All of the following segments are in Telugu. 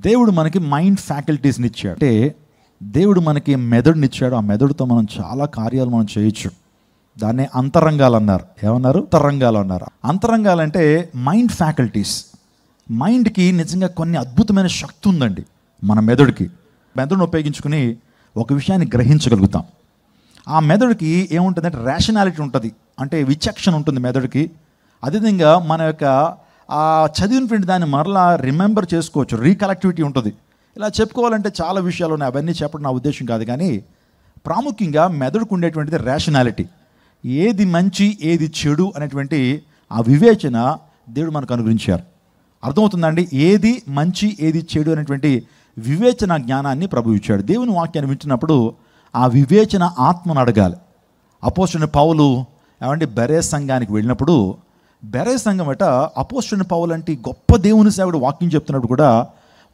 దేవుడు మనకి మైండ్ ఫ్యాకల్టీస్ని ఇచ్చాడు. అంటే దేవుడు మనకి మెదడుని ఇచ్చాడు. ఆ మెదడుతో మనం చాలా కార్యాలు మనం చేయొచ్చు. దాన్నే అంతరంగాలు అన్నారు. ఏమన్నారు? అంతరంగాలు అన్నారు. అంతరంగాలు అంటే మైండ్ ఫ్యాకల్టీస్. మైండ్కి నిజంగా కొన్ని అద్భుతమైన శక్తి ఉందండి. మన మెదడుకి మెదడును ఉపయోగించుకుని ఒక విషయాన్ని గ్రహించగలుగుతాం. ఆ మెదడుకి ఏముంటుందంటే రేషనాలిటీ ఉంటుంది, అంటే విచక్షణ ఉంటుంది మెదడుకి. అదేవిధంగా మన యొక్క ఆ చదివినటువంటి దాన్ని మరలా రిమెంబర్ చేసుకోవచ్చు, రీకలెక్టివిటీ ఉంటుంది. ఇలా చెప్పుకోవాలంటే చాలా విషయాలు ఉన్నాయి, అవన్నీ చెప్పడం నా ఉద్దేశం కాదు. కానీ ప్రాముఖ్యంగా మెదడుకు ఉండేటువంటిది రేషనాలిటీ. ఏది మంచి ఏది చెడు అనేటువంటి ఆ వివేచన దేవుడు మనకు అనుగ్రహించారు. అర్థమవుతుందండి? ఏది మంచి ఏది చెడు అనేటువంటి వివేచన జ్ఞానాన్ని ప్రభువు ఇచ్చాడు. దేవుని వాక్యాన్ని వింటున్నప్పుడు ఆ వివేచన ఆత్మను అడగాలి. అపోస్తలుడైన పౌలు ఏమంటే బెరే సంఘానికి వెళ్ళినప్పుడు, బెరే సంఘం అట అపోస్తలుడైన పౌలు అంటే గొప్ప దేవుని సేవకుడు వాక్యం చెప్తున్నప్పుడు కూడా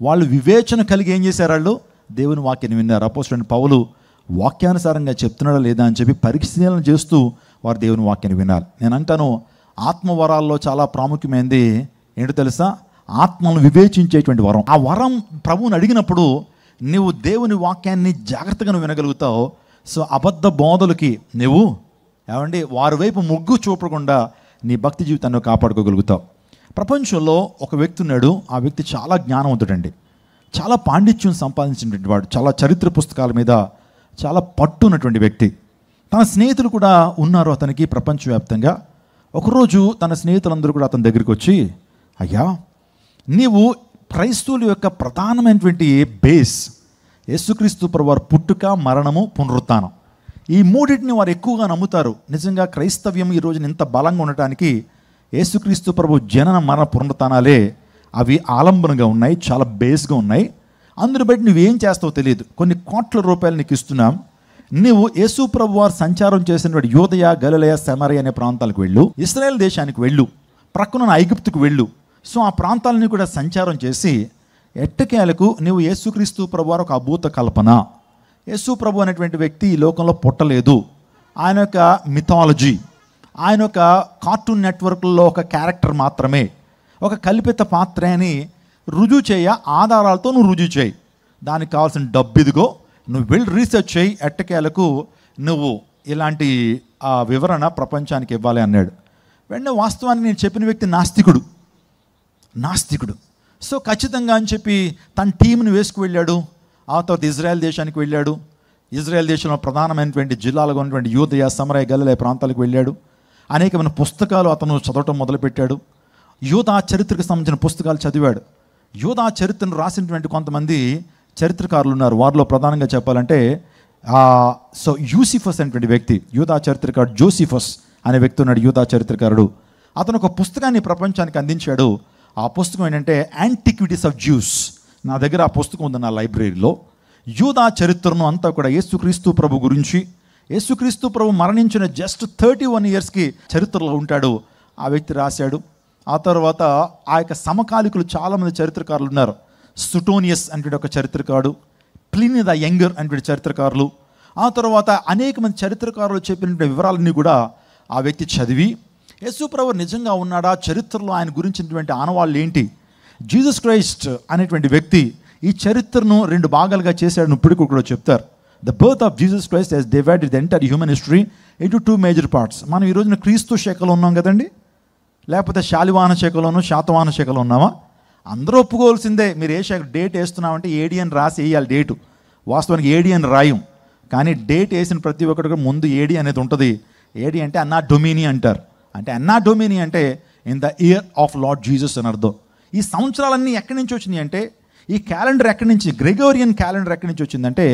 వాళ్ళు వివేచన కలిగి ఏం చేశారు? వాళ్ళు దేవుని వాక్యాన్ని విన్నారు. అపోస్తలుడైన పౌలు వాక్యానుసారంగా చెప్తున్నాడా లేదా అని చెప్పి పరిశీలన చేస్తూ వారు దేవుని వాక్యాన్ని వినాలి. నేను అంటాను, ఆత్మవరాల్లో చాలా ప్రాముఖ్యమైనది ఏంటో తెలుసా? ఆత్మను వివేచించేటువంటి వరం. ఆ వరం ప్రభువుని అడిగినప్పుడు నువ్వు దేవుని వాక్యాన్ని జాగ్రత్తగా వినగలుగుతావు. సో అబద్ధ బోధలకి నువ్వు ఏమండి వారి వైపు మొగ్గు చూపకుండా నీ భక్తి జీవితాన్ని కాపాడుకోగలుగుతావు. ప్రపంచంలో ఒక వ్యక్తి ఉన్నాడు. ఆ వ్యక్తి చాలా జ్ఞానవంతుడండి, చాలా పాండిత్యం సంపాదించినటువంటి వాడు, చాలా చరిత్ర పుస్తకాల మీద చాలా పట్టు ఉన్నటువంటి వ్యక్తి. తన స్నేహితులు కూడా ఉన్నారు అతనికి ప్రపంచవ్యాప్తంగా. ఒకరోజు తన స్నేహితులందరూ కూడా అతని దగ్గరికి వచ్చి, అయ్యా, నీవు క్రైస్తవుల యొక్క ప్రధానమైనటువంటి బేస్ యేసుక్రీస్తు ప్రభువారి పుట్టుక, మరణము, పునరుత్థానం, ఈ మూడింటిని వారు ఎక్కువగా నమ్ముతారు. నిజంగా క్రైస్తవ్యం ఈ రోజున ఇంత బలంగా ఉండటానికి యేసుక్రీస్తు ప్రభు జనన, మరణ, పునరుత్థానాలే అవి ఆలంబనగా ఉన్నాయి, చాలా బేస్గా ఉన్నాయి. అందుని బట్టి నువ్వేం చేస్తావో తెలియదు. కొన్ని కోట్ల రూపాయలు నీకు ఇస్తున్నాం, నువ్వు యేసు ప్రభు వారు సంచారం చేసినటువంటి యూదయ, గలిలయ, సమరయ అనే ప్రాంతాలకు వెళ్ళు, ఇశ్రాయేల్ దేశానికి వెళ్ళు, ప్రక్కన ఐగుప్తుకు వెళ్ళు. సో ఆ ప్రాంతాలని కూడా సంచారం చేసి ఎట్టకేలకు నువ్వు యేసుక్రీస్తు ప్రభు వారు ఒక అభూత కల్పన. యేసు ప్రభు అనేటువంటి వ్యక్తి ఈ లోకంలో పుట్టలేదు. ఆయన యొక్క మిథాలజీ, ఆయన యొక్క కార్టూన్ నెట్వర్క్లో ఒక క్యారెక్టర్ మాత్రమే, ఒక కల్పిత పాత్ర అని రుజువు చేయ, ఆధారాలతో నువ్వు రుజువు చేయి. దానికి కావాల్సిన డబ్బు ఇదిగో, నువ్వు వెళ్ళి రీసెర్చ్ చేయి, ఎట్టకేలకు నువ్వు ఇలాంటి ఆ వివరణ ప్రపంచానికి ఇవ్వాలి అన్నాడు. వెంటనే వాస్తవానికి నేను చెప్పిన వ్యక్తి నాస్తికుడు. సో ఖచ్చితంగా అని చెప్పి తన టీంని వేసుకు వెళ్ళాడు. ఆ తర్వాత ఇజ్రాయెల్ దేశానికి వెళ్ళాడు. ఇజ్రాయెల్ దేశంలో ప్రధానమైనటువంటి జిల్లాలుగా ఉన్నటువంటి యూదయ, సమరయ, గలిలయ ప్రాంతాలకు వెళ్ళాడు. అనేకమైన పుస్తకాలు అతను చదవటం మొదలుపెట్టాడు. యూదా చరిత్రకు సంబంధించిన పుస్తకాలు చదివాడు. యూదా చరిత్రను రాసినటువంటి కొంతమంది చరిత్రకారులు ఉన్నారు. వారిలో ప్రధానంగా చెప్పాలంటే సో యూసిఫస్ అనేటువంటి వ్యక్తి, యూదా చరిత్రకారుడు జోసిఫస్ అనే వ్యక్తి ఉన్నాడు, యూదా చరిత్రకారుడు. అతను ఒక పుస్తకాన్ని ప్రపంచానికి అందించాడు. ఆ పుస్తకం ఏంటంటే యాంటిక్విటీస్ ఆఫ్ జ్యూస్. నా దగ్గర ఆ పుస్తకం ఉంది, నా లైబ్రరీలో. యూదా చరిత్రను అంతా కూడా యేసుక్రీస్తు ప్రభు గురించి, యేసుక్రీస్తు ప్రభు మరణించిన జస్ట్ 31 ఇయర్స్కి చరిత్రలో ఉంటాడు ఆ వ్యక్తి రాశాడు. ఆ తర్వాత ఆ యొక్క సమకాలికులు చాలామంది చరిత్రకారులు ఉన్నారు. సుటోనియస్ అంటే ఒక చరిత్రకారుడు, ప్లినీ ద యంగర్ అంటే చరిత్రకారులు. ఆ తర్వాత అనేక మంది చరిత్రకారులు చెప్పిన వివరాలన్నీ కూడా ఆ వ్యక్తి చదివి, యేసు ప్రభు నిజంగా ఉన్నాడా, చరిత్రలో ఆయన గురించినటువంటి ఆనవాళ్ళు ఏంటి, జీసస్ క్రైస్ట్ అనేటువంటి వ్యక్తి ఈ చరిత్రను 2 భాగాలుగా చేశాడని ఇప్పటికీ కూడా చెప్తారు. The birth of Jesus Christ he's divided the entire human history into 2 major parts. మనం ఈ రోజున క్రీస్తు శాఖలో ఉన్నాం కదండి, లేకపోతే శాలివాహన శాఖలోనూ శాతవాహన శాఖలో ఉన్నామా? అందరూ ఒప్పుకోవాల్సిందే. మీరు ఏ శాఖ డేట్ వేస్తున్నామంటే ఏడి అని రాసి వేయాలి డేటు. వాస్తవానికి ఏడి అని రాయం, కానీ డేట్ వేసిన ప్రతి ఒక్కరికి ముందు ఏడి అనేది ఉంటుంది. ఏడి అంటే అన్నా డొమిని అంటారు. అంటే అన్నా డొమిని అంటే in the year of lord Jesus అని అర్థం. ఈ సంవత్సరాలన్నీ ఎక్కడి నుంచి వచ్చినాయి అంటే, ఈ క్యాలెండర్ ఎక్కడి నుంచి, గ్రెగోరియన్ క్యాలెండర్ ఎక్కడి నుంచి వచ్చిందంటే,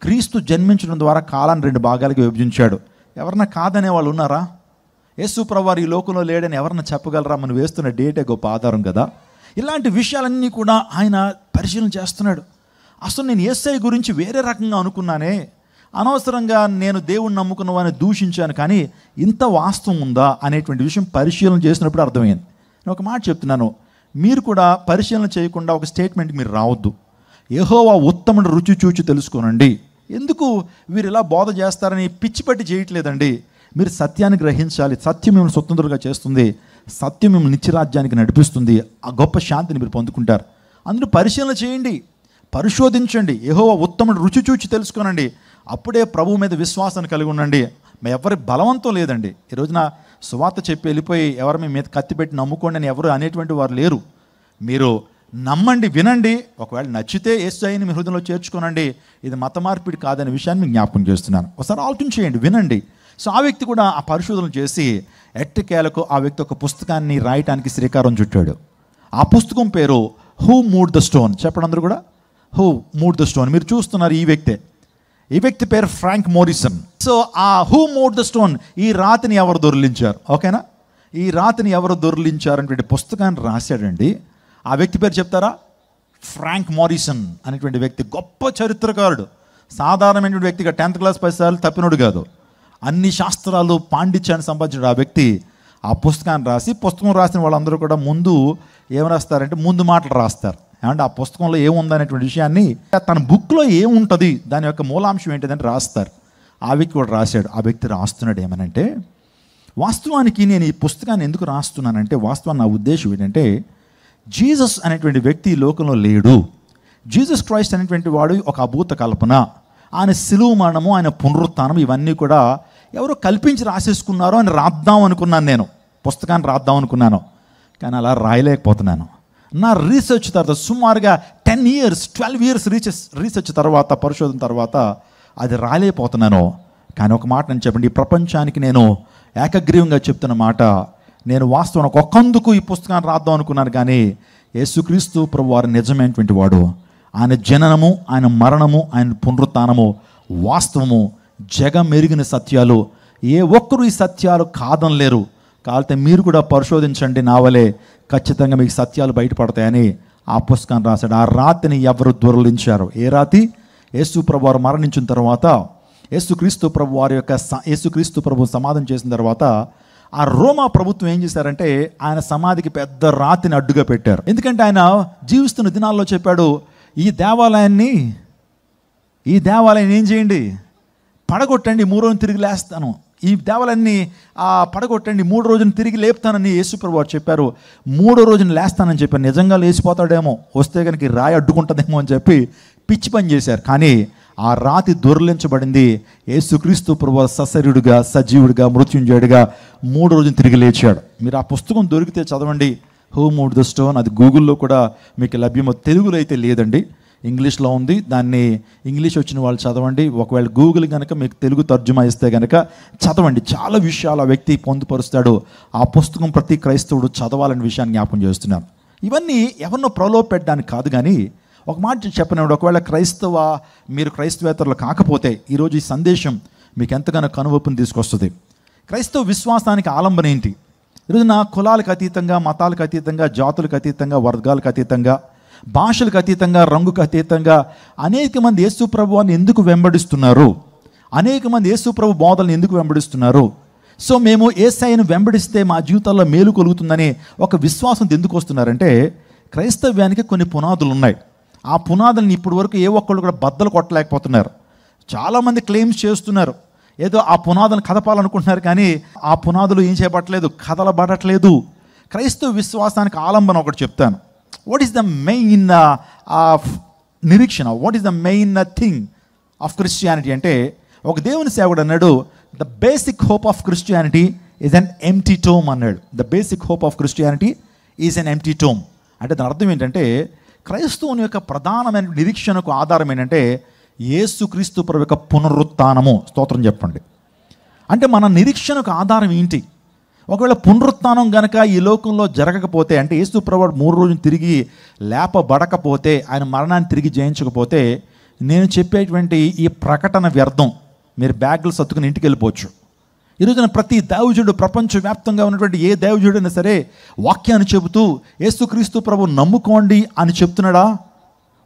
క్రీస్తు జన్మించడం ద్వారా కాలాన్ని 2 భాగాలుగా విభజించాడు. ఎవరన్నా కాదనే వాళ్ళు ఉన్నారా? యేసు ప్రభువారు ఈ లోకంలో లేడని ఎవరన్నా చెప్పగలరా? మనం వేస్తున్న డేటే గొప్ప ఆధారం కదా. ఇలాంటి విషయాలన్నీ కూడా ఆయన పరిశీలన చేస్తున్నాడు. అసలు నేను యేసయ్య గురించి వేరే రకంగా అనుకున్నానే, అనవసరంగా నేను దేవుణ్ణి నమ్ముకున్న వాడిని దూషించాను, కానీ ఇంత వాస్తవం ఉందా అనేటువంటి విషయం పరిశీలన చేసినప్పుడు అర్థమైంది. నేను ఒక మాట చెప్తున్నాను, మీరు కూడా పరిశీలన చేయకుండా ఒక స్టేట్మెంట్కి మీరు రావద్దు. యెహోవా ఉత్తముడు రుచి చూచి తెలుసుకోనండి. ఎందుకు వీరు ఇలా బోధ చేస్తారని పిచ్చిపట్టి చేయట్లేదండి. మీరు సత్యాన్ని గ్రహించాలి. సత్యం మిమ్మల్ని స్వతంత్రంగా చేస్తుంది. సత్యం మిమ్మల్ని నిత్యరాజ్యానికి నడిపిస్తుంది. ఆ గొప్ప శాంతిని మీరు పొందుకుంటారు. అందులో పరిశీలన చేయండి, పరిశోధించండి, యెహోవా ఉత్తముడు రుచి చూచి తెలుసుకోనండి. అప్పుడే ప్రభు మీద విశ్వాసాన్ని కలిగి ఉండండి. ఎవరి బలవంతం లేదండి. ఈ రోజున సువార్త చెప్పి వెళ్ళిపోయి ఎవరి మీద కత్తి పెట్టి నమ్ముకోండి అని ఎవరు అనేటువంటి వారు లేరు. మీరు నమ్మండి, వినండి, ఒకవేళ నచ్చితే యేసయ్యని మీ హృదయంలో చేర్చుకోనండి. ఇది మత మార్పిడి కాదనే విషయాన్ని మీకు జ్ఞాపకం చేస్తున్నాను. ఒకసారి ఆలోచించేయండి, వినండి. సో ఆ వ్యక్తి కూడా ఆ పరిశోధన చేసి ఎట్టకేలకు ఆ వ్యక్తి ఒక పుస్తకాన్ని రాయటానికి శ్రీకారం చుట్టాడు. ఆ పుస్తకం పేరు హూ మూడ్ ద స్టోన్. చెప్పండి అందరూ కూడా, హూ మూడ్ ద స్టోన్. మీరు చూస్తున్నారు ఈ వ్యక్తి పేరు ఫ్రాంక్ మోరిసన్. సో ఆ హూ మూడ్ ద స్టోన్, ఈ రాతిని ఎవరు దొర్లించారు, ఓకేనా, ఈ రాతిని ఎవరు దొర్లించారు అనేటువంటి పుస్తకాన్ని రాశాడండి. ఆ వ్యక్తి పేరు చెప్తారా? ఫ్రాంక్ మోరిసన్ అనేటువంటి వ్యక్తి గొప్ప చరిత్రకారుడు. సాధారణమైనటువంటి వ్యక్తిగా 10th క్లాస్ 10 సార్లు తప్పినోడు కాదు. అన్ని శాస్త్రాలు పాండిత్యాన్ని సంపాదించిన ఆ వ్యక్తి ఆ పుస్తకాన్ని రాసి, పుస్తకం రాసిన వాళ్ళందరూ కూడా ముందు ఏం రాస్తారంటే ముందు మాటలు రాస్తారు. ఏమంటే ఆ పుస్తకంలో ఏముందనేటువంటి విషయాన్ని, తన బుక్లో ఏముంటుంది, దాని యొక్క మూలాంశం ఏంటిదని రాస్తారు. ఆ వ్యక్తి కూడా రాశాడు. ఆ వ్యక్తి రాస్తున్నాడు ఏమనంటే, వాస్తవానికి నేను ఈ పుస్తకాన్ని ఎందుకు రాస్తున్నానంటే, వాస్తవాన్ని నా ఉద్దేశం ఏంటంటే, జీసస్ అనేటువంటి వ్యక్తి ఈ లోకంలో లేడు. జీసస్ క్రైస్ట్ అనేటువంటి వాడు ఒక అభూత కల్పన. ఆయన సిలువ మరణము, ఆయన పునరుత్థానం ఇవన్నీ కూడా ఎవరో కల్పించి రాసేసుకున్నారో అని రాద్దాం అనుకున్నాను. నేను పుస్తకాన్ని రాద్దాం అనుకున్నాను, కానీ అలా రాయలేకపోతున్నాను. నా రీసెర్చ్ తర్వాత సుమారుగా 10 years 12 years రీసెర్చ్ తర్వాత, పరిశోధన తర్వాత అది రాలేకపోతున్నాను. కానీ ఒక మాట నేను చెప్పండి, ఈ ప్రపంచానికి నేను ఏకగ్రీవంగా చెప్తున్న మాట, నేను వాస్తవం ఒకందుకు ఈ పుస్తకాన్ని రాద్దాం అనుకున్నాను. కానీ యేసుక్రీస్తు ప్రభు వారు నిజమైనటువంటి వాడు. ఆయన జననము, ఆయన మరణము, ఆయన పునరుత్థానము వాస్తవము, జగమెరిగిన సత్యాలు. ఏ ఒక్కరు ఈ సత్యాలు కాదనలేరు. కాకపోతే మీరు కూడా పరిశోధించండి, నా వలే ఖచ్చితంగా మీకు సత్యాలు బయటపడతాయని ఆ పుస్తకాన్ని రాశాడు. ఆ రాతిని ఎవరు దొరలించారు? ఏ రాతి? యేసు ప్రభు వారు మరణించిన తర్వాత, యేసుక్రీస్తు ప్రభు సమాధం చేసిన తర్వాత ఆ రోమా ప్రభుత్వం ఏం చేశారంటే, ఆయన సమాధికి పెద్ద రాతిని అడ్డుగా పెట్టారు. ఎందుకంటే ఆయన జీవిస్తున్న దినాల్లో చెప్పాడు, ఈ దేవాలయాన్ని ఏం చేయండి, పడగొట్టండి, 3 రోజులు తిరిగి లేస్తాను. ఈ దేవాలయాన్ని పడగొట్టండి, 3 రోజులు తిరిగి లేపుతానని యేసుప్రభు వారు చెప్పారు. 3వ రోజున లేస్తానని చెప్పారు. నిజంగా లేచిపోతాడేమో, వస్తే కనుక రాయి అడ్డుకుంటుందేమో అని చెప్పి పిచ్చి పని చేశారు. కానీ ఆ రాతి దొర్లించబడింది. యేసుక్రీస్తు ప్రభువు సశరీరుడుగా, సజీవుడిగా, మృత్యుంజయుడిగా 3వ రోజున తిరిగి లేచాడు. మీరు ఆ పుస్తకం దొరికితే చదవండి, హూ మూడ్ ద స్టోన్. అది గూగుల్లో కూడా మీకు లభ్యమో. తెలుగులో అయితే లేదండి, ఇంగ్లీష్లో ఉంది. దాన్ని ఇంగ్లీష్ వచ్చిన వాళ్ళు చదవండి. ఒకవేళ గూగుల్ కనుక మీకు తెలుగు తర్జుమా ఇస్తే కనుక చదవండి. చాలా విషయాలు ఆ వ్యక్తి పొందుపరుస్తాడు. ఆ పుస్తకం ప్రతి క్రైస్తవుడు చదవాలనే విషయాన్ని జ్ఞాపకం చేస్తున్నాను. ఇవన్నీ ఎవరినో ప్రలోభపెట్టడానికి కాదు. కానీ ఒక మాట చెప్పనివ్వండి, ఒకవేళ మీరు క్రైస్తవేతరులు కాకపోతే ఈరోజు ఈ సందేశం మీకు ఎంతగానో కనువప్పును తీసుకొస్తుంది. క్రైస్తవ విశ్వాసానికి ఆలంబన ఏంటి? ఈరోజు నా కులాలకు అతీతంగా, మతాలకు అతీతంగా, జాతులకు అతీతంగా, వర్గాలకు అతీతంగా, భాషలకు అతీతంగా, రంగుకు అతీతంగా అనేక మంది యేసు ప్రభువాన్ని ఎందుకు వెంబడిస్తున్నారు? అనేక మంది యేసు ప్రభు బోధనలు ఎందుకు వెంబడిస్తున్నారు? సో మేము యేసయ్యను వెంబడిస్తే మా జీవితాల్లో మేలు కలుగుతుందని ఒక విశ్వాసం ఎందుకు వస్తున్నారంటే, క్రైస్తవ్యానికి కొన్ని పునాదులు ఉన్నాయి. ఆ పునాదులను ఇప్పటి వరకు ఏ ఒక్కళ్ళు కూడా బద్దలు కొట్టలేకపోతున్నారు. చాలామంది క్లెయిమ్స్ చేస్తున్నారు, ఏదో ఆ పునాదులను కదపాలనుకుంటున్నారు. కానీ ఆ పునాదులు ఏం చేయబట్టలేదు, కదలబడట్లేదు. క్రైస్తవ విశ్వాసానికి ఆలంబన ఒకటి చెప్తాను. వాట్ ఈస్ ద మెయిన్ నిరీక్షణ, what is the main thing of Christianity అంటే, ఒక దేవుని సేవకుడు అన్నాడు, the basic hope of Christianity is an empty tomb అన్నాడు. The basic hope of Christianity is an empty tomb అంటే దాని అర్థం ఏంటంటే, క్రైస్తవుని యొక్క ప్రధానమైన నిరీక్షణకు ఆధారం ఏంటంటే యేసుక్రీస్తు ప్రభు యొక్క పునరుత్థానము. స్తోత్రం చెప్పండి. అంటే మన నిరీక్షణకు ఆధారం ఏంటి? ఒకవేళ పునరుత్థానం గనక ఈ లోకంలో జరగకపోతే, అంటే యేసు ప్రభు 3 రోజులు తిరిగి లేపబడకపోతే, ఆయన మరణాన్ని తిరిగి జయించకపోతే, నేను చెప్పేటువంటి ఈ ప్రకటన వ్యర్థం. మీరు బ్యాగులు సర్దుకుని ఇంటికి వెళ్ళిపోవచ్చు. ఈరోజున ప్రతి దైవజనుడు, ప్రపంచవ్యాప్తంగా ఉన్నటువంటి ఏ దైవజనుడైనా సరే వాక్యాన్ని చెబుతూ యేసుక్రీస్తు ప్రభు నమ్ముకోండి అని చెప్తున్నాడా?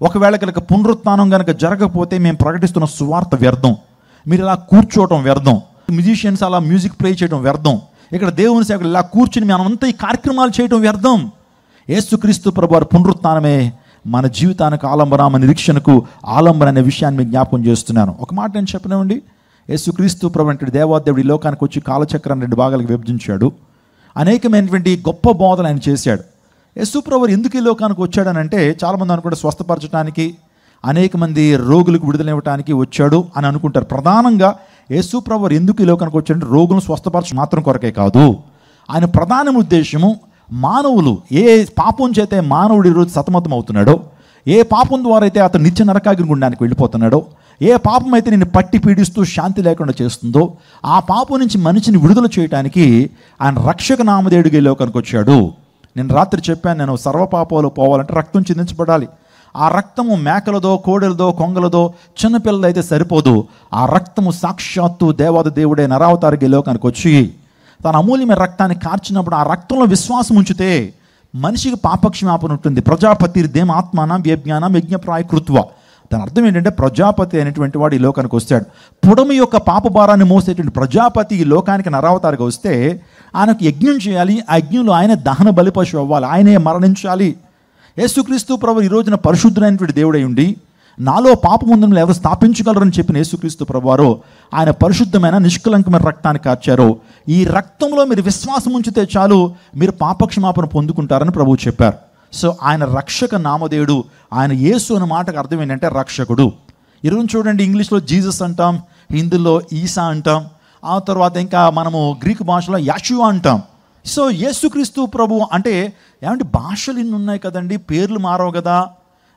ఒకవేళ కనుక పునరుత్థానం కనుక జరగకపోతే మేము ప్రకటిస్తున్న సువార్త వ్యర్థం. మీరు ఇలా కూర్చోవటం వ్యర్థం. మ్యూజిషియన్స్ అలా మ్యూజిక్ ప్లే చేయడం వ్యర్థం. ఇక్కడ దేవుని సేవకులు ఇలా కూర్చుని మనమంతా ఈ కార్యక్రమాలు చేయడం వ్యర్థం. యేసుక్రీస్తు ప్రభు వారి పునరుత్థానమే మన జీవితానికి ఆలంబన, మన నిరీక్షణకు ఆలంబన అనే విషయాన్ని మీకు జ్ఞాపకం చేస్తున్నాను. ఒక మాట నేను చెప్పనివ్వండి, యేసుక్రీస్తు ప్రభు అంటే దేవాదేవుడు ఈ లోకానికి వచ్చి కాలచక్రాన్ని 2 భాగాలకు విభజించాడు. అనేకమైనటువంటి గొప్ప బోధన ఆయన చేశాడు. యేసుప్రభు ఎందుకు ఈ లోకానికి వచ్చాడనంటే చాలామంది అనుకుంటే స్వస్థపరచడానికి, అనేక మంది రోగులకు విడుదల ఇవ్వడానికి వచ్చాడు అని అనుకుంటారు. ప్రధానంగా యేసుప్రభు ఎందుకు ఈ లోకానికి వచ్చాడంటే రోగులను స్వస్థపరచ మాత్రం కొరకే కాదు. ఆయన ప్రధాన ఉద్దేశము మానవులు ఏ పాపం చేతే మానవుడు ఈరోజు సతమతం అవుతున్నాడో, ఏ పాపం ద్వారా అయితే అతను నిత్య నరకాగ్ని గుండానికి వెళ్ళిపోతున్నాడో, ఏ పాపం అయితే నిన్ను పట్టి పీడిస్తూ శాంతి లేకుండా చేస్తుందో, ఆ పాపం నుంచి మనిషిని విడుదల చేయడానికి ఆయన రక్షక నామధేయుడిగా ఈ లోకానికి వచ్చాడు. నేను రాత్రి చెప్పాను, నేను సర్వపాపాలు పోవాలంటే రక్తం చిందించబడాలి. ఆ రక్తము మేకలదో, కోడెలదో, కొంగలదో, చిన్నపిల్లలతో అయితే సరిపోదు. ఆ రక్తము సాక్షాత్తు దేవాది దేవుడే నరావతారికి ఈ లోకానికి వచ్చి తన అమూల్యమైన రక్తాన్ని కార్చినప్పుడు ఆ రక్తంలో విశ్వాసం ఉంచితే మనిషికి పాపక్షమాపణ ఉంటుంది. ప్రజాపతి దేమ ఆత్మానం వ్యజ్ఞానం యజ్ఞప్రాయ కృత్వ. దాని అర్థం ఏంటంటే ప్రజాపతి అనేటువంటి వాడు ఈ లోకానికి వస్తాడు. పుడమి యొక్క పాప భారాన్ని మోసేటువంటి ప్రజాపతి ఈ లోకానికి నరావతారిగా వస్తే ఆయనకు యజ్ఞం చేయాలి. ఆ యజ్ఞంలో ఆయన దహన బలిపశువు అవ్వాలి, ఆయనే మరణించాలి. యేసుక్రీస్తు ప్రభు ఈ రోజున పరిశుద్ధులైనటువంటి దేవుడై ఉండి నాలో పాపం ఉందని ఎవరు స్థాపించగలరని చెప్పిన యేసుక్రీస్తు ప్రభువారు ఆయన పరిశుద్ధమైన నిష్కలంకమైన రక్తాన్ని కార్చారు. ఈ రక్తంలో మీరు విశ్వాసం ఉంచితే చాలు, మీరు పాపక్షమాపణ పొందుకుంటారని ప్రభువు చెప్పారు. సో ఆయన రక్షక నామధేయుడు. ఆయన యేసు అనే మాటకు అర్థం ఏంటంటే రక్షకుడు. ఈరోజు చూడండి, ఇంగ్లీష్లో జీసస్ అంటాం, హిందీలో ఈసా అంటాం, ఆ తర్వాత ఇంకా మనము గ్రీకు భాషలో యాషువా అంటాం. సో యేసుక్రీస్తు ప్రభు అంటే ఏమంటే భాషలు ఇన్ని ఉన్నాయి కదండి, పేర్లు మారవు కదా.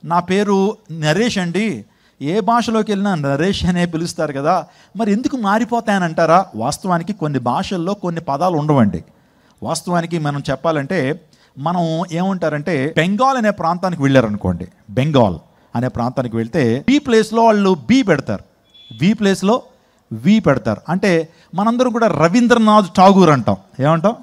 నా పేరు నరేష్ అండి, ఏ భాషలోకి వెళ్ళినా నరేష్ అనే పిలుస్తారు కదా, మరి ఎందుకు మారిపోతాయని అంటారా? వాస్తవానికి కొన్ని భాషల్లో కొన్ని పదాలు ఉండవండి. వాస్తవానికి మనం చెప్పాలంటే మనం ఏమంటారంటే బెంగాల్ అనే ప్రాంతానికి వెళ్ళారనుకోండి, బెంగాల్ అనే ప్రాంతానికి వెళ్తే బీ ప్లేస్లో వాళ్ళు బీ పెడతారు, వి ప్లేస్లో వి పెడతారు. అంటే మనందరం కూడా రవీంద్రనాథ్ ఠాగూర్ అంటాం, ఏమంటాం?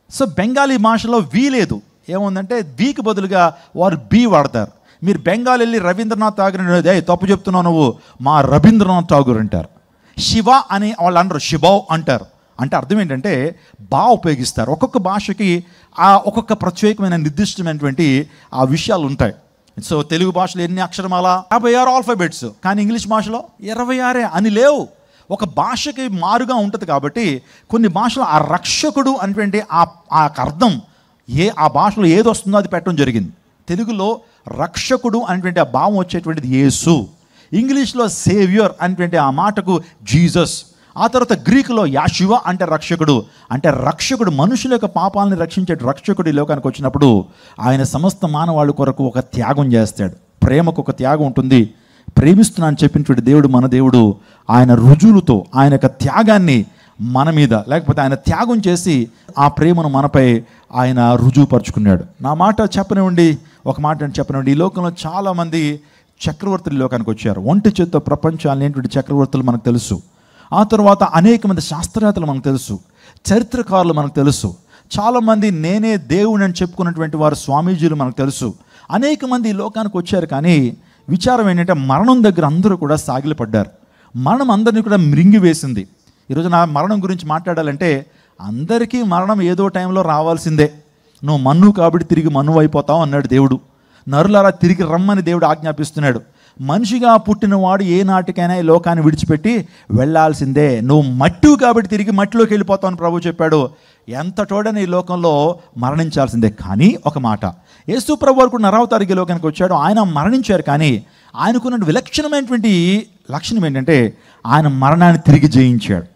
సో బెంగాలీ భాషలో వి లేదు, ఏముందంటే వీకి బదులుగా వారు బీ వాడతారు. మీరు బెంగాల్ వెళ్ళి రవీంద్రనాథ్ ఠాగూర్ అనేది తప్పు చెప్తున్నావు నువ్వు, మా రవీంద్రనాథ్ ఠాగూర్ అంటారు. శివ అని వాళ్ళు అనరు, శిబావ్ అంటారు. అంటే అర్థం ఏంటంటే బా ఉపయోగిస్తారు. ఒక్కొక్క భాషకి ఆ ఒక్కొక్క ప్రత్యేకమైన నిర్దిష్టమైనటువంటి ఆ విషయాలు ఉంటాయి. సో తెలుగు భాషలో ఎన్ని అక్షరమాల 56 ఆల్ఫాబెట్స్, కానీ ఇంగ్లీష్ భాషలో 26 అని లేవు. ఒక భాషకి మారుగా ఉంటుంది కాబట్టి కొన్ని భాషలు ఆ రక్షకుడు అనేటువంటి ఆ అర్థం ఆ భాషలో ఏది వస్తుందో అది పెట్టడం జరిగింది. తెలుగులో రక్షకుడు అనేటువంటి ఆ భావం వచ్చేటువంటిది యేసు, ఇంగ్లీష్లో సేవియర్ అనేటువంటి ఆ మాటకు జీసస్, ఆ తర్వాత గ్రీకులో యాషువా అంటే రక్షకుడు. అంటే రక్షకుడు మనుషుల యొక్క పాపాలను రక్షించే రక్షకుడు ఈ లోకానికి వచ్చినప్పుడు ఆయన సమస్త మానవాళి కొరకు ఒక త్యాగం చేస్తాడు. ప్రేమకు ఒక త్యాగం ఉంటుంది. ప్రేమిస్తున్నాను చెప్పినటువంటి దేవుడు మన దేవుడు ఆయన రుజువులతో ఆయన యొక్క త్యాగాన్ని మన మీద, లేకపోతే ఆయన త్యాగం చేసి ఆ ప్రేమను మనపై ఆయన రుజువుపరుచుకున్నాడు. నా మాట చెప్పనివ్వండి, ఒక మాట చెప్పనివ్వండి. ఈ లోకంలో చాలామంది చక్రవర్తులు ఈ లోకానికి వచ్చారు. ఒంటి చేత్తో ప్రపంచాన్ని అనేటువంటి చక్రవర్తులు మనకు తెలుసు. ఆ తర్వాత అనేక మంది శాస్త్రవేత్తలు మనకు తెలుసు, చరిత్రకారులు మనకు తెలుసు, చాలామంది నేనే దేవుని అని చెప్పుకున్నటువంటి వారు స్వామీజీలు మనకు తెలుసు. అనేక మంది ఈ లోకానికి వచ్చారు. కానీ విచారం ఏంటంటే మరణం దగ్గర అందరూ కూడా సాగిలపడ్డారు. మరణం అందరినీ కూడా మృంగివేసింది. ఈరోజు నా మరణం గురించి మాట్లాడాలంటే అందరికీ మరణం ఏదో టైంలో రావాల్సిందే. నువ్వు మన్ను కాబట్టి తిరిగి మన్ను అయిపోతావు అన్నాడు దేవుడు. నరులారా తిరిగి రమ్మని దేవుడు ఆజ్ఞాపిస్తున్నాడు. మనిషిగా పుట్టినవాడు ఏ నాటికైనా ఈ లోకాన్ని విడిచిపెట్టి వెళ్ళాల్సిందే. నువ్వు మట్టివి కాబట్టి తిరిగి మట్టిలోకి వెళ్ళిపోతావు అని ప్రభు చెప్పాడు. ఎంత తోడని ఈ లోకంలో మరణించాల్సిందే. కానీ ఒక మాట, యేసు ప్రభు వారు కూడా నరావతారికి లోకానికి వచ్చాడు. ఆయన మరణించారు, కానీ ఆయనకున్న విలక్షణమైనటువంటి లక్షణం ఏంటంటే ఆయన మరణాన్ని తిరిగి జయించాడు.